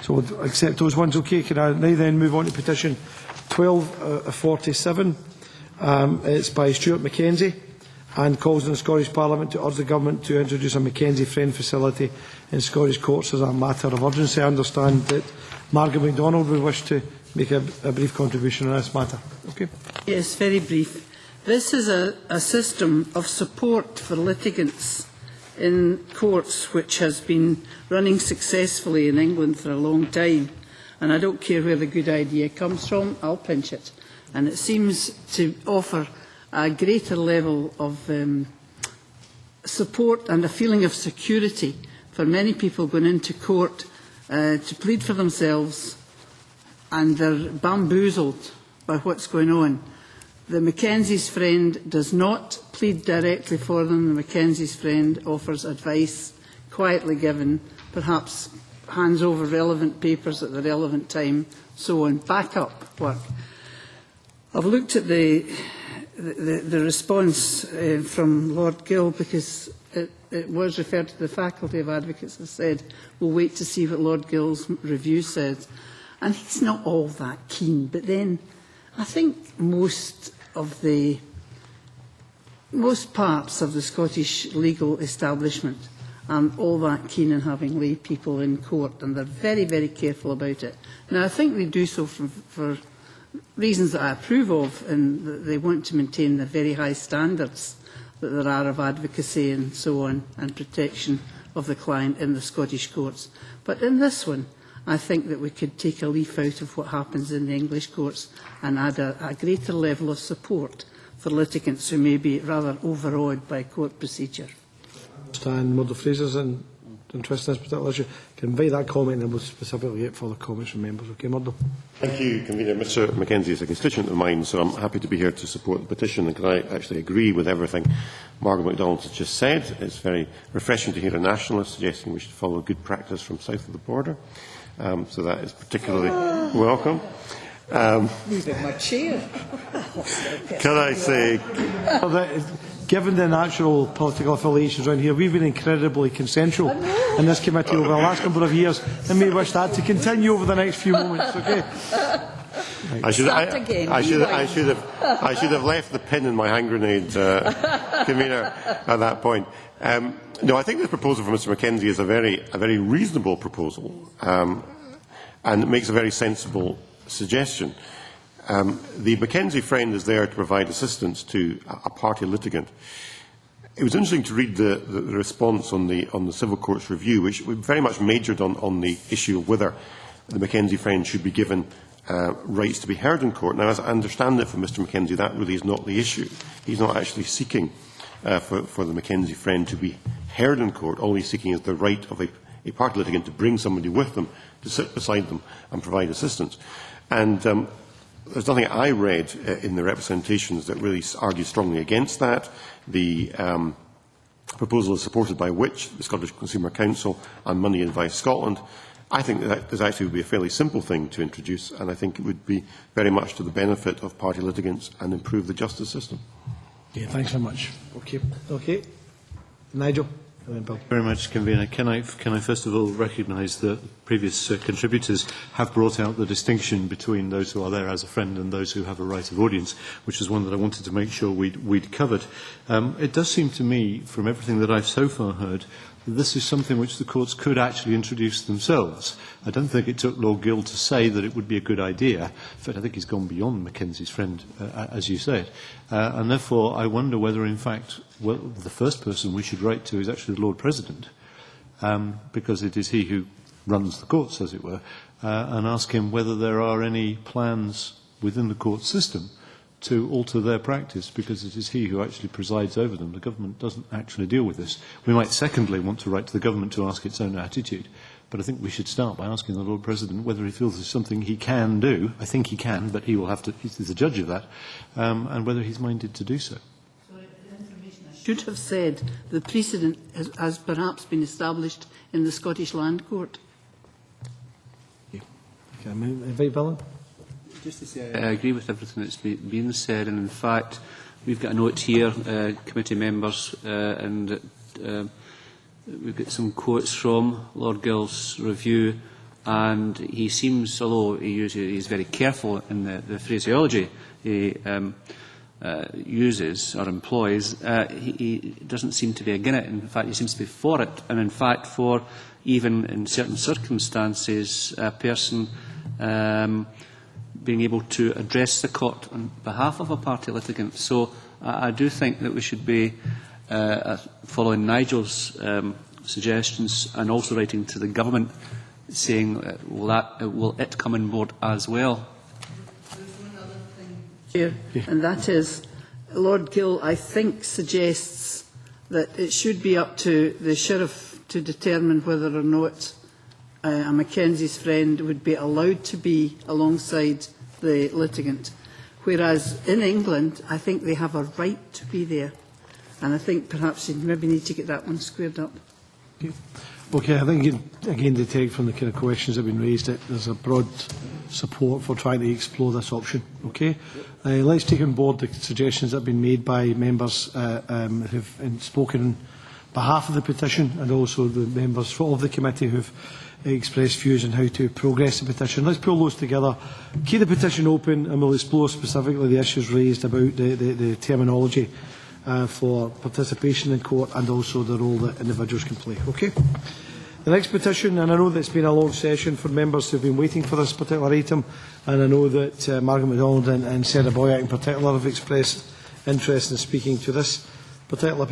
So we'll accept those ones. Okay, can I now then move on to petition 1247. It's by Stewart MacKenzie and calls on the Scottish Parliament to urge the Government to introduce a McKenzie Friend facility in Scottish courts as a matter of urgency. I understand that Margo MacDonald would wish to make a brief contribution on this matter. Okay. Yes, very brief. This is a system of support for litigants in courts which has been running successfully in England for a long time. And I don't care where the good idea comes from, I'll pinch it. And it seems to offer a greater level of support and a feeling of security for many people going into court to plead for themselves, and they're bamboozled by what's going on. The McKenzie's Friend does not plead directly for them. The McKenzie's Friend offers advice, quietly given, perhaps hands over relevant papers at the relevant time, so on. Backup work. I've looked at the response from Lord Gill, because it was referred to the Faculty of Advocates and said, we'll wait to see what Lord Gill's review says. And he's not all that keen. But then I think most parts of the Scottish legal establishment aren't all that keen on having lay people in court, and they're very, very careful about it. Now, I think they do so for reasons that I approve of, and that they want to maintain the very high standards that there are of advocacy and so on, and protection of the client in the Scottish courts. But in this one, I think that we could take a leaf out of what happens in the English courts and add a greater level of support for litigants who may be rather overawed by court procedure. I understand Murdo Fraser's interest in this particular issue. Can invite that comment, and we'll specifically get further comments from members. Okay, Murdo. Thank you, Convener. Mr McKenzie is a constituent of mine, so I'm happy to be here to support the petition. And can I actually agree with everything Margo MacDonald has just said? It's very refreshing to hear a nationalist suggesting we should follow good practice from south of the border. So that is particularly welcome. Move in my chair. Can I say, given the natural political affiliations around here, we've been incredibly consensual in this committee over the last number of years, and may wish that to continue over the next few moments. Okay. I should have left the pin in my hand grenade, Convener, at that point. No, I think this proposal from Mr McKenzie is a very reasonable proposal, and it makes a very sensible suggestion. The McKenzie Friend is there to provide assistance to a party litigant. It was interesting to read the response on the Civil Courts Review, which very much majored on the issue of whether the McKenzie Friend should be given rights to be heard in court. Now, as I understand it from Mr McKenzie, that really is not the issue. He's not actually seeking for the McKenzie Friend to be heard in court. All he's seeking is the right of a party litigant to bring somebody with them, to sit beside them and provide assistance. And there's nothing I read in the representations that really argues strongly against that. The proposal is supported by which the Scottish Consumer Council and Money Advice Scotland. I think that this actually would be a fairly simple thing to introduce, and I think it would be very much to the benefit of party litigants and improve the justice system. Yeah, thanks very much. Okay. Nigel. Thank you very much, Convener. Can I first of all recognise that previous contributors have brought out the distinction between those who are there as a friend and those who have a right of audience, which is one that I wanted to make sure we'd covered. It does seem to me, from everything that I've so far heard, that this is something which the courts could actually introduce themselves. I don't think it took Lord Gill to say that it would be a good idea. In fact, I think he's gone beyond McKenzie's Friend, as you said. And therefore, I wonder whether, in fact, the first person we should write to is actually the Lord President, because it is he who runs the courts, as it were, and ask him whether there are any plans within the court system to alter their practice, because it is he who actually presides over them. The government doesn't actually deal with this. We might secondly want to write to the government to ask its own attitude, but I think we should start by asking the Lord President whether he feels there's something he can do. I think he can, but he will have to, he's the judge of that, and whether he's minded to do so. Sorry, the information I should have said the precedent has perhaps been established in the Scottish Land Court. Okay, I invite Bill in. Just to say, I agree with everything that's been said, and in fact, we've got a note here, committee members, and we've got some quotes from Lord Gill's review And he seems, although he's very careful in the phraseology he uses or employs, he doesn't seem to be against it. In fact, he seems to be for it. And in fact, for even in certain circumstances, a person being able to address the court on behalf of a party litigant. So I do think that we should be following Nigel's suggestions and also writing to the government saying, will it come on board as well? There's one other thing, Chair, and that is Lord Gill, I think, suggests that it should be up to the Sheriff to determine whether or not a McKenzie's friend would be allowed to be alongside the litigant. Whereas in England, I think they have a right to be there. And I think perhaps you maybe need to get that one squared up. Okay, I think you can again detect from the kind of questions that have been raised that there's a broad support for trying to explore this option. Okay, let's take on board the suggestions that have been made by members who have spoken on behalf of the petition, and also the members of the committee who have expressed views on how to progress the petition. Let's pull those together, keep the petition open, and we'll explore specifically the issues raised about the terminology for participation in court and also the role that individuals can play. Okay. The next petition, and I know that it's been a long session for members who have been waiting for this particular item, and I know that Margo MacDonald and Sarah Boyack in particular have expressed interest in speaking to this particular